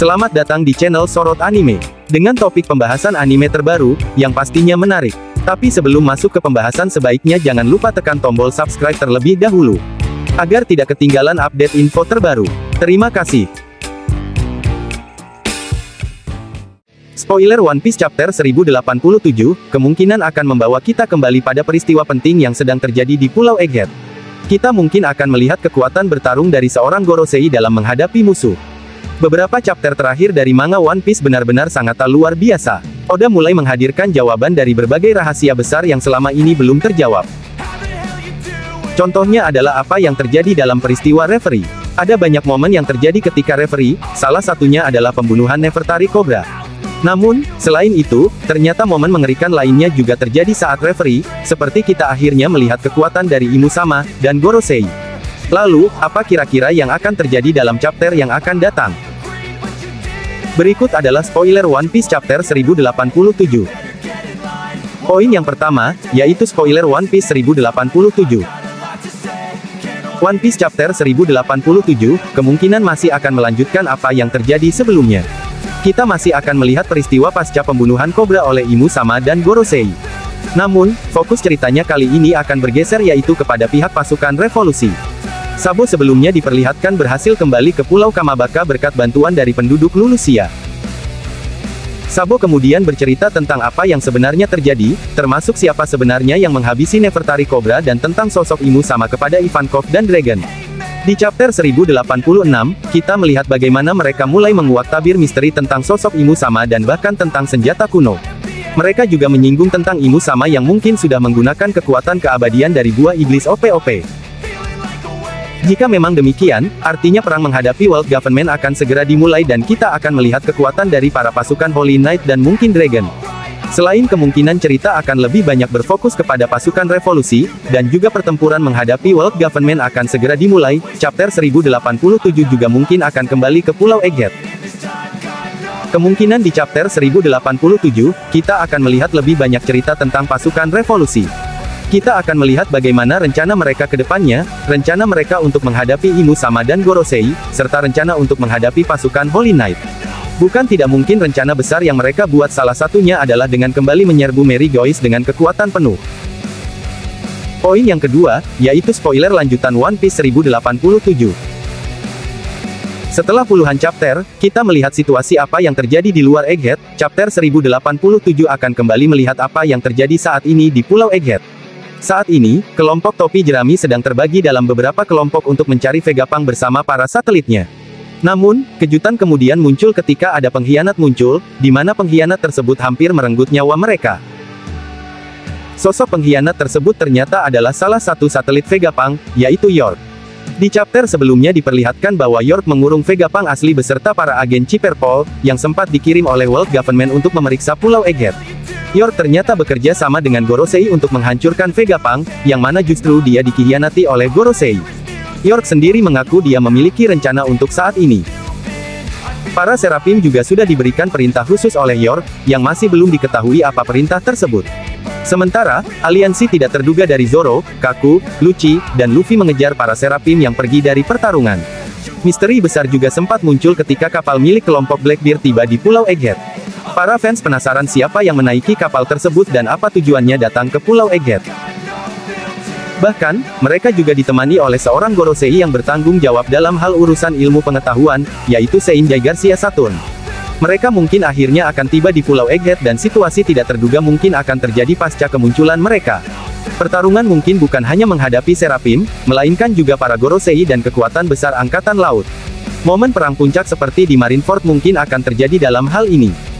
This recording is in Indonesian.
Selamat datang di channel Sorot Anime, dengan topik pembahasan anime terbaru, yang pastinya menarik. Tapi sebelum masuk ke pembahasan sebaiknya jangan lupa tekan tombol subscribe terlebih dahulu, agar tidak ketinggalan update info terbaru. Terima kasih. Spoiler One Piece Chapter 1087, kemungkinan akan membawa kita kembali pada peristiwa penting yang sedang terjadi di Pulau Egghead. Kita mungkin akan melihat kekuatan bertarung dari seorang Gorosei dalam menghadapi musuh. Beberapa chapter terakhir dari manga One Piece benar-benar sangat luar biasa. Oda mulai menghadirkan jawaban dari berbagai rahasia besar yang selama ini belum terjawab. Contohnya adalah apa yang terjadi dalam peristiwa Reverie. Ada banyak momen yang terjadi ketika Reverie, salah satunya adalah pembunuhan Nefertari Cobra. Namun, selain itu, ternyata momen mengerikan lainnya juga terjadi saat Reverie, seperti kita akhirnya melihat kekuatan dari Imu-sama, dan Gorosei. Lalu, apa kira-kira yang akan terjadi dalam chapter yang akan datang? Berikut adalah spoiler One Piece Chapter 1087. Poin yang pertama, yaitu spoiler One Piece 1087. One Piece Chapter 1087, kemungkinan masih akan melanjutkan apa yang terjadi sebelumnya. Kita masih akan melihat peristiwa pasca pembunuhan Cobra oleh Imu-sama dan Gorosei. Namun, fokus ceritanya kali ini akan bergeser yaitu kepada pihak pasukan revolusi. Sabo sebelumnya diperlihatkan berhasil kembali ke Pulau Kamabaka berkat bantuan dari penduduk Lulusia. Sabo kemudian bercerita tentang apa yang sebenarnya terjadi, termasuk siapa sebenarnya yang menghabisi Nefertari Cobra dan tentang sosok Imu-sama kepada Ivankov dan Dragon. Di chapter 1086, kita melihat bagaimana mereka mulai menguak tabir misteri tentang sosok Imu-sama dan bahkan tentang senjata kuno. Mereka juga menyinggung tentang Imu-sama yang mungkin sudah menggunakan kekuatan keabadian dari buah iblis OP-OP. Jika memang demikian, artinya perang menghadapi World Government akan segera dimulai dan kita akan melihat kekuatan dari para pasukan Holy Knight dan mungkin Dragon. Selain kemungkinan cerita akan lebih banyak berfokus kepada pasukan revolusi, dan juga pertempuran menghadapi World Government akan segera dimulai, chapter 1087 juga mungkin akan kembali ke Pulau Egghead. Kemungkinan di chapter 1087, kita akan melihat lebih banyak cerita tentang pasukan revolusi. Kita akan melihat bagaimana rencana mereka ke depannya, rencana mereka untuk menghadapi Imu-sama dan Gorosei, serta rencana untuk menghadapi pasukan Holy Knight. Bukan tidak mungkin rencana besar yang mereka buat salah satunya adalah dengan kembali menyerbu Mary Gois dengan kekuatan penuh. Poin yang kedua, yaitu spoiler lanjutan One Piece 1087. Setelah puluhan chapter, kita melihat situasi apa yang terjadi di luar Egghead, chapter 1087 akan kembali melihat apa yang terjadi saat ini di Pulau Egghead. Saat ini, kelompok topi jerami sedang terbagi dalam beberapa kelompok untuk mencari Vegapunk bersama para satelitnya. Namun, kejutan kemudian muncul ketika ada pengkhianat muncul, di mana pengkhianat tersebut hampir merenggut nyawa mereka. Sosok pengkhianat tersebut ternyata adalah salah satu satelit Vegapunk, yaitu York. Di chapter sebelumnya diperlihatkan bahwa York mengurung Vegapunk asli beserta para agen Chipperpol, yang sempat dikirim oleh World Government untuk memeriksa Pulau Egghead. York ternyata bekerja sama dengan Gorosei untuk menghancurkan Vegapunk, yang mana justru dia dikhianati oleh Gorosei. York sendiri mengaku dia memiliki rencana untuk saat ini. Para Seraphim juga sudah diberikan perintah khusus oleh York, yang masih belum diketahui apa perintah tersebut. Sementara, aliansi tidak terduga dari Zoro, Kaku, Lucci, dan Luffy mengejar para Seraphim yang pergi dari pertarungan. Misteri besar juga sempat muncul ketika kapal milik kelompok Blackbeard tiba di Pulau Egghead. Para fans penasaran siapa yang menaiki kapal tersebut dan apa tujuannya datang ke Pulau Egghead. Bahkan, mereka juga ditemani oleh seorang Gorosei yang bertanggung jawab dalam hal urusan ilmu pengetahuan, yaitu Seinjai Garcia Saturn. Mereka mungkin akhirnya akan tiba di Pulau Egghead dan situasi tidak terduga mungkin akan terjadi pasca kemunculan mereka. Pertarungan mungkin bukan hanya menghadapi Seraphim, melainkan juga para Gorosei dan kekuatan besar Angkatan Laut. Momen perang puncak seperti di Marineford mungkin akan terjadi dalam hal ini.